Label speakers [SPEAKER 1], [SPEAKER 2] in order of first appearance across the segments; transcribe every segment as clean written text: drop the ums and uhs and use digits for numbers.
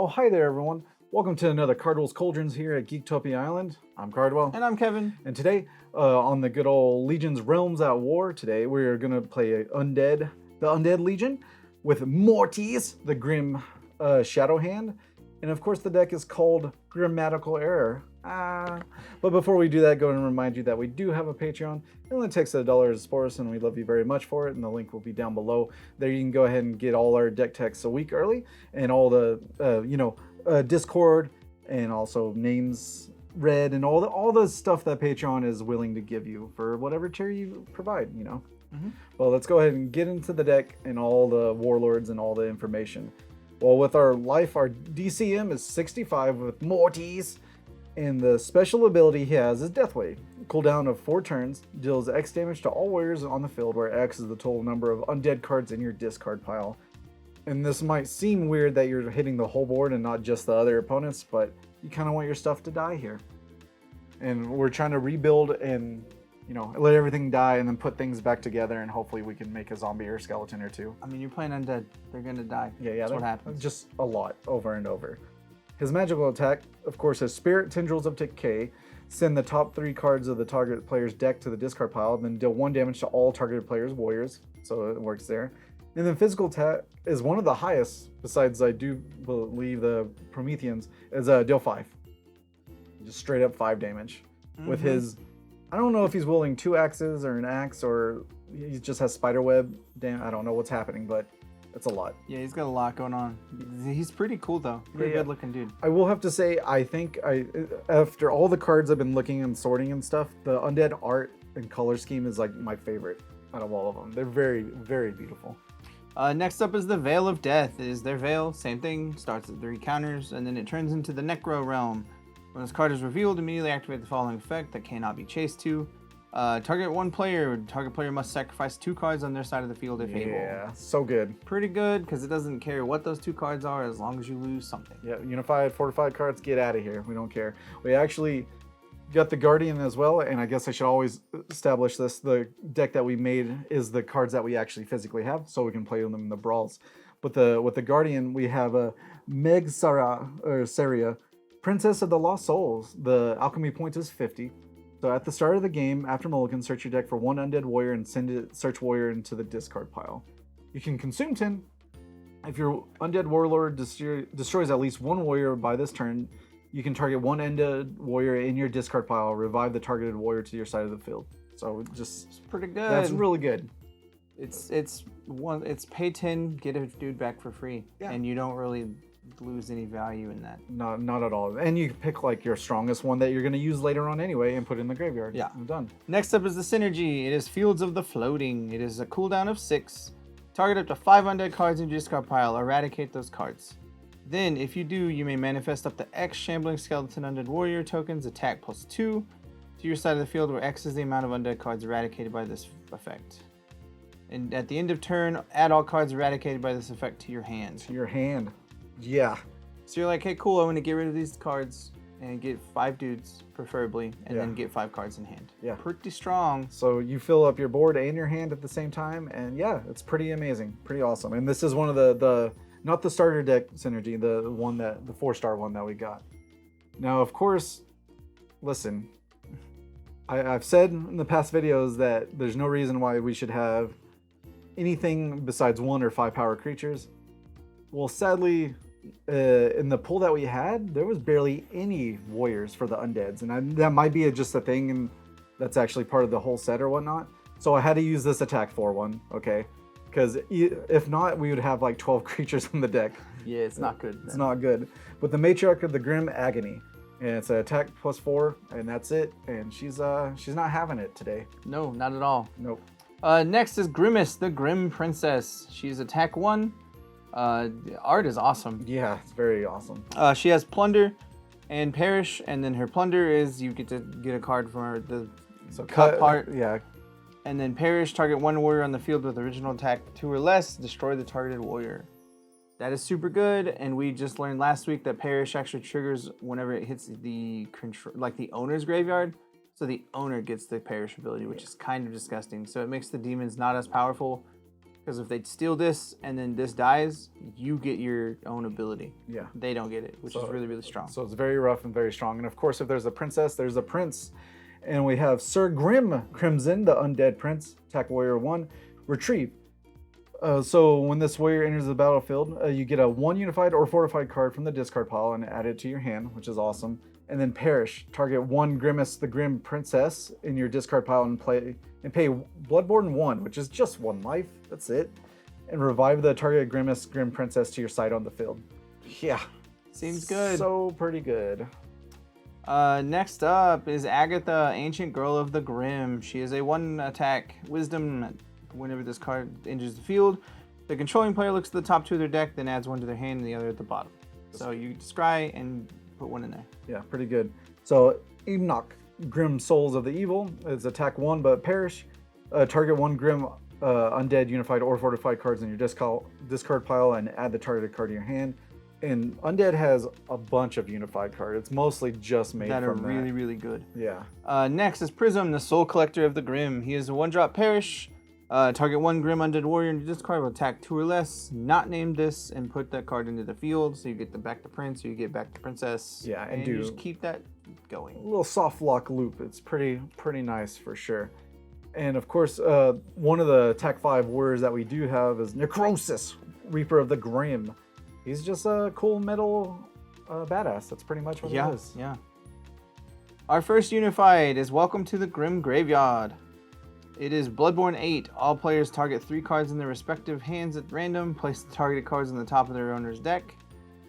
[SPEAKER 1] Oh, hi there, everyone. Welcome to another Cardwell's Cauldrons here at Geektopia Island. I'm Cardwell.
[SPEAKER 2] And I'm Kevin.
[SPEAKER 1] And today, on the good old Legion's Realms at War, today we're going to play the Undead Legion with Mortis, the Grimm Shadowhand. And of course, the deck is called Grimmatical Error. But before we do that, go and remind you that we do have a Patreon. It only takes $1 to support us, and we love you very much for it. And the link will be down below. There you can go ahead and get all our deck texts a week early, and all the Discord, and also names read, and all the stuff that Patreon is willing to give you for whatever tier you provide. Well, let's go ahead and get into the deck and all the warlords and all the information. Well, with our life, our DCM is 65 with Mortis. And the special ability he has is Deathwave. Cooldown of 4 turns, deals X damage to all warriors on the field, where X is the total number of undead cards in your discard pile. And this might seem weird that you're hitting the whole board and not just the other opponents, but you kind of want your stuff to die here. And we're trying to rebuild and, let everything die and then put things back together, and hopefully we can make a zombie or skeleton or two.
[SPEAKER 2] I mean, you're playing undead. They're going to die.
[SPEAKER 1] Yeah,
[SPEAKER 2] that's what happens.
[SPEAKER 1] Just a lot, over and over. His magical attack, of course, is Spirit Tendrils of Decay. Send the top 3 cards of the target player's deck to the discard pile, then deal 1 damage to all targeted players' warriors. So it works there. And then physical attack is one of the highest, besides I do believe the Prometheans, is deal 5. Just straight up 5 damage. With his, I don't know if he's wielding 2 axes or an axe, or he just has spiderweb. Damn, I don't know what's happening, but it's a lot.
[SPEAKER 2] Yeah, he's got a lot going on. He's pretty cool, though. Pretty good looking dude.
[SPEAKER 1] I will have to say, I think after all the cards I've been looking and sorting and stuff, the undead art and color scheme is like my favorite out of all of them. They're very, very beautiful.
[SPEAKER 2] Next up is the Veil of Death. It is their veil, same thing, starts at 3 counters, and then it turns into the Necro realm. When this card is revealed, immediately activate the following effect that cannot be chased to. Target one player. Target player must sacrifice 2 cards on their side of the field if able.
[SPEAKER 1] Yeah, so good.
[SPEAKER 2] Pretty good, because it doesn't care what those 2 cards are as long as you lose something.
[SPEAKER 1] Yeah, unified, fortified cards, get out of here. We don't care. We actually got the Guardian as well, and I guess I should always establish this. The deck that we made is the cards that we actually physically have, so we can play them in the brawls. But with the Guardian, we have a Meg'saria, Princess of the Lost Souls. The alchemy point is 50. So at the start of the game, after Mulligan, search your deck for 1 Undead Warrior and send it search warrior into the discard pile. You can consume 10. If your Undead Warlord destroys at least 1 warrior by this turn, you can target 1 Undead Warrior in your discard pile, revive the targeted warrior to your side of the field. So it's
[SPEAKER 2] pretty good.
[SPEAKER 1] That's really good.
[SPEAKER 2] It's pay 10, get a dude back for free, and you don't really lose any value in that.
[SPEAKER 1] Not at all. And you can pick like your strongest one that you're going to use later on anyway and put it in the graveyard.
[SPEAKER 2] Yeah,
[SPEAKER 1] I'm done.
[SPEAKER 2] Next up is the Synergy. It is Fields of the Floating. It is a cooldown of 6. Target up to 5 undead cards in your discard pile. Eradicate those cards. Then, if you do, you may manifest up to X Shambling Skeleton Undead Warrior tokens, attack +2, to your side of the field, where X is the amount of undead cards eradicated by this effect. And at the end of turn, add all cards eradicated by this effect to your hand.
[SPEAKER 1] To your hand. Yeah.
[SPEAKER 2] So you're like, hey, cool, I'm going to get rid of these cards and get 5 dudes, preferably, and then get 5 cards in hand. Yeah. Pretty strong.
[SPEAKER 1] So you fill up your board and your hand at the same time, and yeah, it's pretty amazing. Pretty awesome. And this is one of the not the starter deck Synergy, the 4-star one that we got. Now, of course, listen, I've said in the past videos that there's no reason why we should have anything besides 1 or 5 power creatures. Well, sadly, in the pool that we had, there was barely any warriors for the undeads, and that might be just a thing, and that's actually part of the whole set or whatnot. So I had to use this attack 4 one, okay? Because if not, we would have like 12 creatures in the deck.
[SPEAKER 2] Yeah, it's not good.
[SPEAKER 1] It's not good. But the Matriarch of the Grimm, Agony, and it's an attack +4, and that's it. And she's not having it today.
[SPEAKER 2] No, not at all.
[SPEAKER 1] Nope.
[SPEAKER 2] Next is Grimace, the Grim Princess. She's attack 1. The art is awesome.
[SPEAKER 1] Yeah, it's very awesome.
[SPEAKER 2] She has Plunder and Perish, and then her Plunder is you get to get a card from her, the cut part.
[SPEAKER 1] Yeah.
[SPEAKER 2] And then Perish, target 1 warrior on the field with original attack 2 or less, destroy the targeted warrior. That is super good, and we just learned last week that Perish actually triggers whenever it hits the owner's graveyard. So the owner gets the Perish ability, which is kind of disgusting. So it makes the demons not as powerful. Because if they steal this and then this dies, you get your own ability.
[SPEAKER 1] Yeah.
[SPEAKER 2] They don't get it, which is really, really strong.
[SPEAKER 1] So it's very rough and very strong. And of course, if there's a princess, there's a prince. And we have Sir Grimm Crimson, the undead prince, attack warrior 1, retrieve. So when this warrior enters the battlefield, you get a 1 unified or fortified card from the discard pile and add it to your hand, which is awesome. And then perish. Target 1 Grimace, the Grim Princess, in your discard pile and pay Bloodborne 1, which is just 1 life. That's it. And revive the target Grimace, Grim Princess to your side on the field. Yeah.
[SPEAKER 2] Seems good.
[SPEAKER 1] So pretty good.
[SPEAKER 2] Next up is Agatha, Ancient Girl of the Grimm. She is a 1-attack Wisdom. Whenever this card enters the field, the controlling player looks at the top 2 of their deck, then adds 1 to their hand and the other at the bottom. So you scry and put 1 in there.
[SPEAKER 1] Yeah, pretty good. So Enoch, Grim Souls of the Evil, is attack 1 but perish. Target 1 Grim Undead Unified or Fortified cards in your discard pile and add the targeted card to your hand. And Undead has a bunch of unified cards. It's mostly just made
[SPEAKER 2] that
[SPEAKER 1] from
[SPEAKER 2] are really, really good.
[SPEAKER 1] Yeah.
[SPEAKER 2] Next is Prysm, the Soul Collector of the Grimm. He is a 1-drop perish. Target 1 Grim Undead Warrior in your discard will attack 2 or less, not name this, and put that card into the field. So you get back to Prince, or you get back to Princess.
[SPEAKER 1] Yeah, and
[SPEAKER 2] you just keep that going.
[SPEAKER 1] A little soft lock loop. It's pretty nice for sure. And of course, one of the attack 5 warriors that we do have is Necrosis, Reaper of the Grimm. He's just a cool metal badass. That's pretty much what it is.
[SPEAKER 2] Yeah. Our first unified is Welcome to the Grimm Graveyard. It is Bloodborne 8. All players target 3 cards in their respective hands at random. Place the targeted cards on the top of their owner's deck.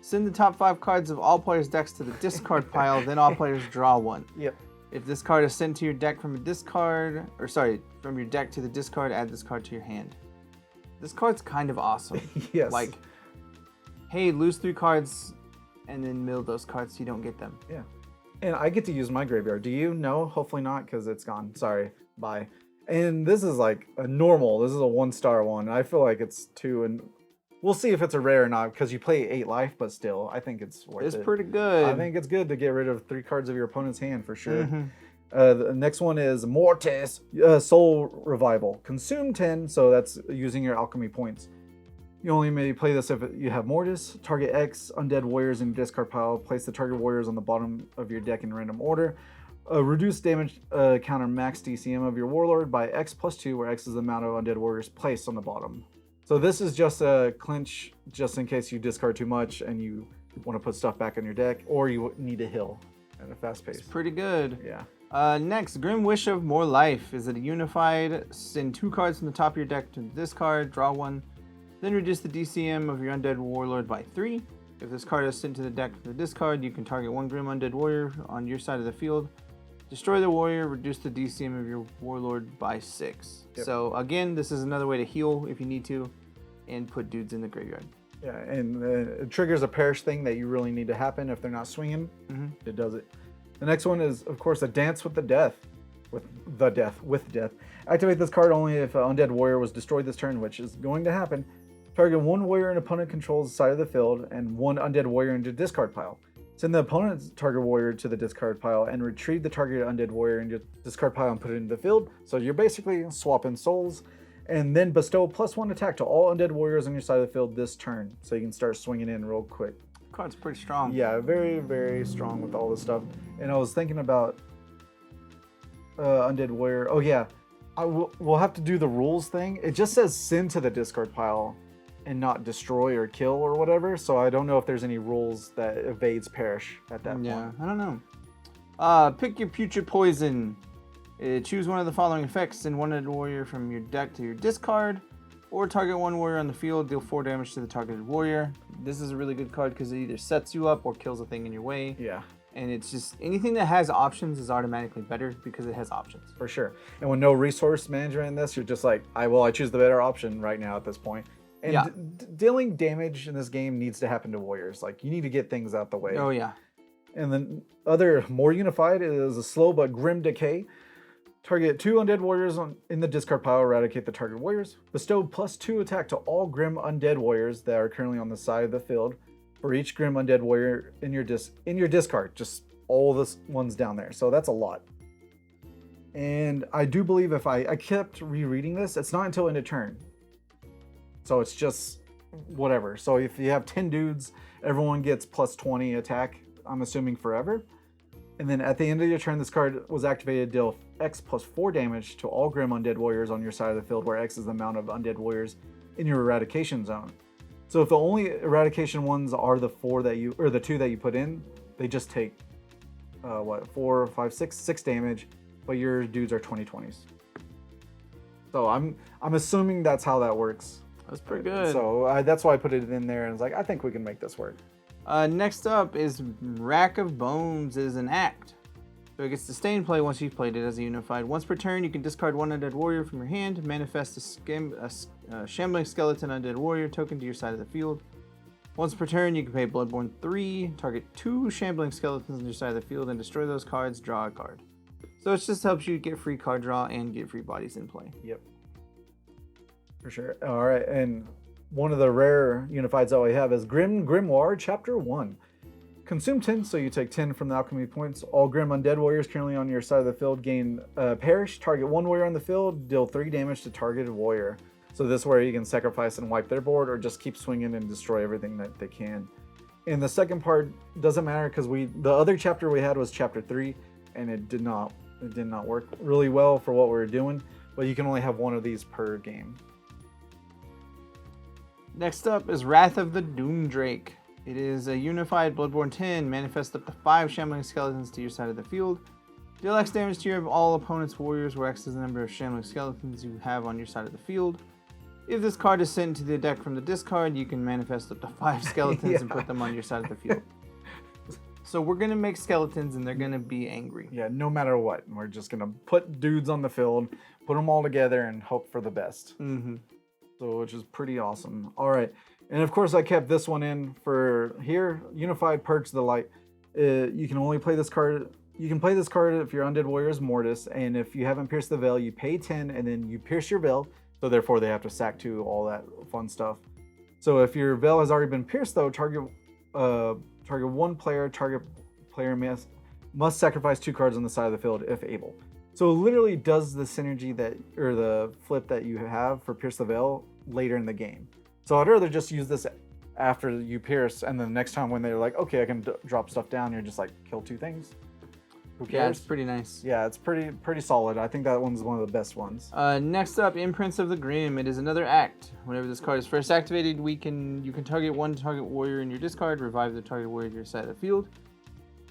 [SPEAKER 2] Send the top 5 cards of all players' decks to the discard pile. Then all players draw 1.
[SPEAKER 1] Yep.
[SPEAKER 2] If this card is sent to your deck from from your deck to the discard, add this card to your hand. This card's kind of awesome.
[SPEAKER 1] Yes.
[SPEAKER 2] Like, hey, lose 3 cards and then mill those cards so you don't get them.
[SPEAKER 1] Yeah. And I get to use my graveyard. Do you? No, hopefully not, because it's gone. Sorry. Bye. And this is like a normal. This is a 1-star one. I feel like it's 2, and we'll see if it's a rare or not, because you play 8 life, but still, I think it's worth it.
[SPEAKER 2] It's pretty good.
[SPEAKER 1] I think it's good to get rid of 3 cards of your opponent's hand for sure. The next one is Mortis, Soul Revival. Consume 10, so that's using your alchemy points. You only may play this if you have Mortis. Target X Undead Warriors in your discard pile. Place the target warriors on the bottom of your deck in random order. Reduce damage counter max DCM of your Warlord by X plus 2, where X is the amount of Undead Warriors placed on the bottom. So this is just a clinch, just in case you discard too much and you want to put stuff back on your deck, or you need a heal at a fast pace.
[SPEAKER 2] It's pretty good.
[SPEAKER 1] Yeah.
[SPEAKER 2] Next, Grim Wish of More Life. Is it a unified? Send 2 cards from the top of your deck to the discard, draw 1, then reduce the DCM of your Undead Warlord by 3. If this card is sent to the deck from the discard, you can target 1 Grim Undead Warrior on your side of the field. Destroy the warrior, reduce the DCM of your Warlord by 6.
[SPEAKER 1] Yep.
[SPEAKER 2] So again, this is another way to heal if you need to, and put dudes in the graveyard.
[SPEAKER 1] Yeah, and it triggers a perish thing that you really need to happen if they're not swinging. It does it. The next one is, of course, a Dance with Death. Activate this card only if an Undead Warrior was destroyed this turn, which is going to happen. Target 1 warrior an opponent controls side of the field and 1 Undead Warrior into discard pile. Send the opponent's target warrior to the discard pile and retrieve the target Undead Warrior into discard pile and put it into the field. So you're basically swapping souls. And then bestow +1 attack to all Undead Warriors on your side of the field this turn. So you can start swinging in real quick.
[SPEAKER 2] Card's pretty strong.
[SPEAKER 1] Yeah, very, very strong with all this stuff. And I was thinking about Undead Warrior. Oh yeah, we'll have to do the rules thing. It just says send to the discard pile and not destroy or kill or whatever. So I don't know if there's any rules that evades perish at that point.
[SPEAKER 2] Yeah, I don't know. Pick your Putrid Poison. Choose one of the following effects. Send 1 Undead Warrior from your deck to your discard, or target 1 warrior on the field, deal 4 damage to the targeted warrior. This is a really good card because it either sets you up or kills a thing in your way.
[SPEAKER 1] Yeah.
[SPEAKER 2] And it's just, anything that has options is automatically better because it has options.
[SPEAKER 1] For sure. And with no resource management in this, you're just like, I choose the better option right now at this point. And
[SPEAKER 2] yeah.
[SPEAKER 1] Dealing damage in this game needs to happen to warriors. Like, you need to get things out the way.
[SPEAKER 2] Oh, yeah.
[SPEAKER 1] And then other more unified is a slow but grim decay. Target 2 Undead Warriors in the discard pile, eradicate the target warriors. Bestow +2 attack to all Grim Undead Warriors that are currently on the side of the field. For each Grim Undead Warrior in your discard, just all the ones down there. So that's a lot. And I do believe if I kept rereading this, it's not until end of turn. So it's just whatever. So if you have 10 dudes, everyone gets plus 20 attack, I'm assuming forever. And then at the end of your turn, this card was activated, deal X plus 4 damage to all Grimm Undead Warriors on your side of the field, where X is the amount of Undead Warriors in your eradication zone. So if the only eradication ones are the 4 that you, or the 2 that you put in, they just take, 4, 5, 6 damage, but your dudes are 20/20s. So I'm assuming that's how that works.
[SPEAKER 2] That's pretty good.
[SPEAKER 1] So that's why I put it in there, and it's like, I think we can make this work.
[SPEAKER 2] Next up is Rack of Bones. It is an act. So it gets to stay in play once you've played it as a unified. Once per turn, you can discard one Undead Warrior from your hand, manifest a Shambling Skeleton Undead Warrior token to your side of the field. Once per turn, you can pay Bloodborne 3, target 2 Shambling Skeletons on your side of the field, and destroy those cards, draw a card. So it just helps you get free card draw and get free bodies in play.
[SPEAKER 1] Yep. For sure. All right, and one of the rare unifieds that we have is Grimoire Chapter 1. Consume 10, so you take 10 from the alchemy points. All Grimm Undead Warriors currently on your side of the field gain perish. Target one warrior on the field, deal 3 damage to targeted warrior. So this way you can sacrifice and wipe their board, or just keep swinging and destroy everything that they can. And the second part doesn't matter, because the other chapter we had was Chapter 3, and it did not work really well for what we were doing. But you can only have one of these per game.
[SPEAKER 2] Next up is Wrath of the Doomdrake. It is a unified Bloodborne 10. Manifest up to 5 Shambling Skeletons to your side of the field. Deal X damage to your all opponent's warriors, where X is the number of Shambling Skeletons you have on your side of the field. If this card is sent into the deck from the discard, you can manifest up to 5 skeletons and put them on your side of the field. So we're going to make skeletons, and they're going to be angry.
[SPEAKER 1] Yeah, no matter what. We're just going to put dudes on the field, put them all together, and hope for the best.
[SPEAKER 2] Mm-hmm.
[SPEAKER 1] So, which is pretty awesome. All right. And of course, I kept this one in for here. Unified Purge the Light. You can only play this card. You can play this card if your Undead Warrior is Mortis. And if you haven't pierced the veil, you pay 10 and then you pierce your veil. So therefore, they have to sack 2, all that fun stuff. So if your veil has already been pierced, though, target one player. Target player must sacrifice 2 cards on the side of the field if able. So it literally does the synergy or the flip that you have for Pierce the Veil later in the game. So I'd rather just use this after you pierce, and then the next time when they're like, okay, I can drop stuff down, you're just like, kill 2 things. Who cares?
[SPEAKER 2] Yeah, it's pretty nice.
[SPEAKER 1] Yeah, it's pretty solid. I think that one's one of the best ones.
[SPEAKER 2] Next up, Imprints of the Grimm. It is another act. Whenever this card is first activated, you can target one target warrior in your discard, revive the target warrior to your side of the field.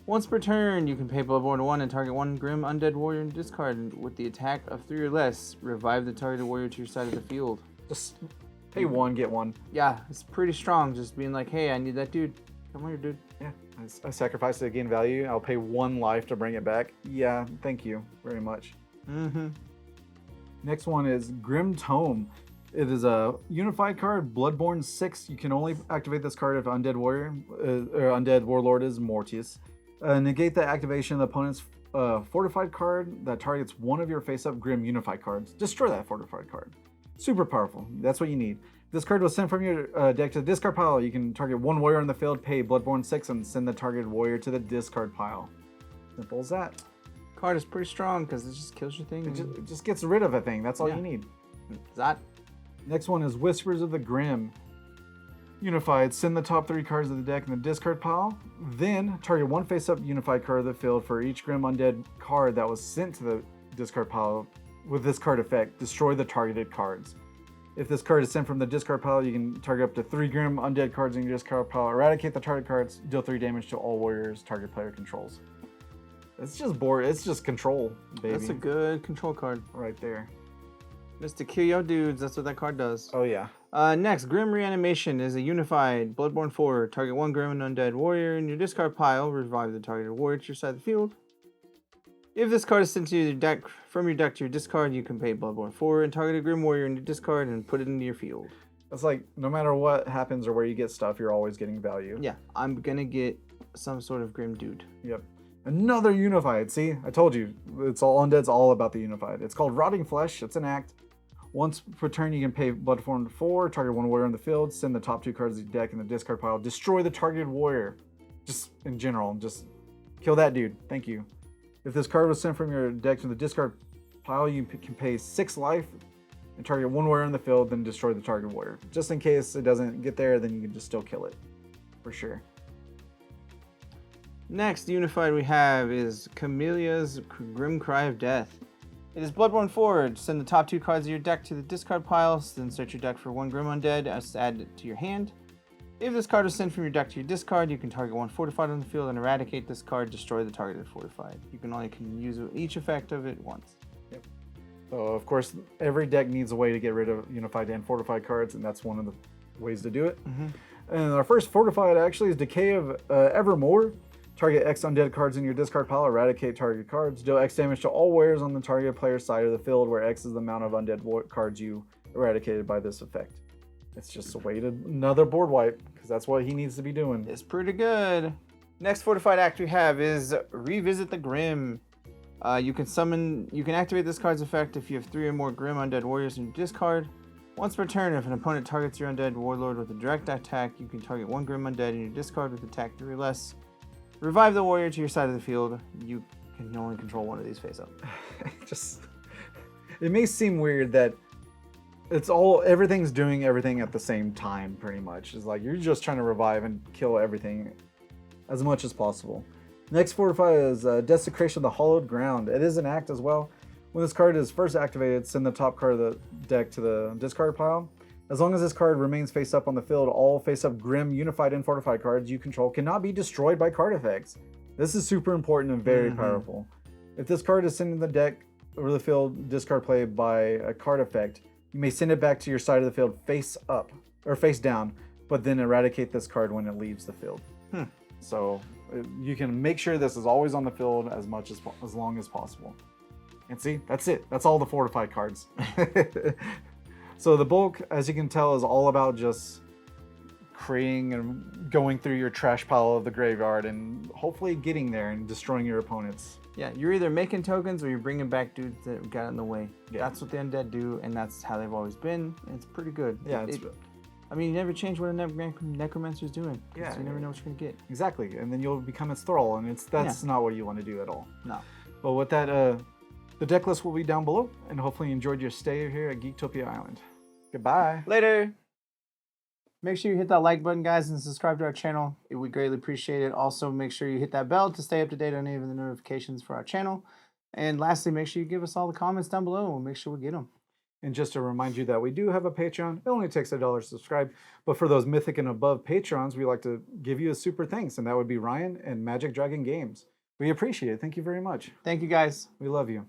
[SPEAKER 2] Once per turn, you can pay Bloodborne 1 and target one Grimm Undead Warrior in your discard, and with the attack of 3 or less, revive the targeted warrior to your side of the field.
[SPEAKER 1] Just pay 1, get 1.
[SPEAKER 2] Yeah, it's pretty strong. Just being like, hey, I need that dude. Come here, dude.
[SPEAKER 1] Yeah, I sacrifice it to gain value. I'll pay 1 life to bring it back. Yeah, thank you very much.
[SPEAKER 2] Mm-hmm.
[SPEAKER 1] Next one is Grimm Tomb. It is a unified card, Bloodborne 6. You can only activate this card if Undead Warrior or Undead Warlord is Mortis. Negate the activation of the opponent's fortified card that targets one of your face-up Grimm unified cards. Destroy that fortified card. Super powerful. That's what you need. This card was sent from your deck to the discard pile. You can target one warrior on the field, pay Bloodborne 6, and send the targeted warrior to the discard pile. Simple as that.
[SPEAKER 2] Card is pretty strong because it just kills your thing.
[SPEAKER 1] It just gets rid of a thing. That's all you need.
[SPEAKER 2] That.
[SPEAKER 1] Next one is Whispers of the Grimm. Unified, send the top 3 cards of the deck in the discard pile. Then target one face-up unified card of the field for each Grimm Undead card that was sent to the discard pile. With this card effect, destroy the targeted cards. If this card is sent from the discard pile, you can target up to 3 Grimm Undead cards in your discard pile, eradicate the target cards, deal 3 damage to all warriors target player controls. It's just control, baby.
[SPEAKER 2] That's a good control card.
[SPEAKER 1] Right there.
[SPEAKER 2] Just to kill your dudes, that's what that card does.
[SPEAKER 1] Oh yeah.
[SPEAKER 2] Next, Grim Reanimation is a unified Bloodborne 4. Target one Grimm Undead Warrior in your discard pile, revive the targeted warrior to your side of the field. If this card is sent to your deck from your deck to your discard, you can pay Bloodborne 4 and target a Grim Warrior in your discard and put it into your field.
[SPEAKER 1] It's like, no matter what happens or where you get stuff, you're always getting value.
[SPEAKER 2] Yeah, I'm gonna get some sort of Grim dude.
[SPEAKER 1] Yep. Another unified. See, I told you, it's all Undead's all about the unified. It's called Rotting Flesh. It's an act. Once per turn, you can pay Bloodborne 4, target one warrior on the field, send the top 2 cards of the deck in the discard pile, destroy the targeted warrior. Just in general, just kill that dude. Thank you. If this card was sent from your deck to the discard pile, you can pay 6 life and target one warrior on the field, then destroy the target warrior. Just in case it doesn't get there, then you can just still kill it, for sure.
[SPEAKER 2] Next unified we have is Camellia's Grim Cry of Death. It is Bloodborne Forge. Send the top 2 cards of your deck to the discard pile, then search your deck for 1 Grim Undead, add it to your hand. If this card is sent from your deck to your discard, you can target 1 fortified on the field and eradicate this card, destroy the targeted fortified. You can only use each effect of it once.
[SPEAKER 1] Yep. So of course, every deck needs a way to get rid of unified and fortified cards, and that's one of the ways to do it. And our first fortified actually is Decay of Evermore. Target X undead cards in your discard pile, eradicate target cards. Deal X damage to all warriors on the target player's side of the field, where X is the amount of undead cards you eradicated by this effect. It's just a way to another board wipe, because that's what he needs to be doing.
[SPEAKER 2] It's pretty good. Next fortified act we have is Revisit the Grimm. You can activate this card's effect if you have 3 or more Grimm Undead Warriors in your discard. Once per turn, if an opponent targets your Undead Warlord with a direct attack, you can target 1 Grimm Undead in your discard with attack 3 or less. Revive the warrior to your side of the field. You can only control one of these face up.
[SPEAKER 1] It may seem weird that everything's doing everything at the same time, pretty much. It's like you're just trying to revive and kill everything as much as possible. Next fortify is Desecration of the Hollowed Ground. It is an act as well. When this card is first activated, send the top card of the deck to the discard pile. As long as this card remains face up on the field, all face up Grimm, unified, and fortified cards you control cannot be destroyed by card effects. This is super important and very powerful. If this card is sent in the deck or the field discard play by a card effect, you may send it back to your side of the field face up or face down, but then eradicate this card when it leaves the field. So you can make sure this is always on the field as long as possible. And see, that's it. That's all the fortified cards. So the bulk, as you can tell, is all about just creating and going through your trash pile of the graveyard and hopefully getting there and destroying your opponents.
[SPEAKER 2] Yeah, you're either making tokens or you're bringing back dudes that got in the way. Yeah. That's what the undead do, and that's how they've always been. It's pretty good.
[SPEAKER 1] Yeah,
[SPEAKER 2] I mean, you never change what a necromancer's doing. Yeah, you never know what you're gonna get.
[SPEAKER 1] Exactly, and then you'll become its thrall, and that's not what you want to do at all.
[SPEAKER 2] No.
[SPEAKER 1] But with that, the deck list will be down below, and hopefully you enjoyed your stay here at Geektopia Island. Goodbye.
[SPEAKER 2] Later. Make sure you hit that like button, guys, and subscribe to our channel. It would greatly appreciate it. Also, make sure you hit that bell to stay up to date on any of the notifications for our channel. And lastly, make sure you give us all the comments down below, and we'll make sure we get them.
[SPEAKER 1] And just to remind you that we do have a Patreon. It only takes $1 to subscribe. But for those Mythic and above Patrons, we like to give you a super thanks, and that would be Ryan and Magic Dragon Games. We appreciate it. Thank you very much.
[SPEAKER 2] Thank you, guys.
[SPEAKER 1] We love you.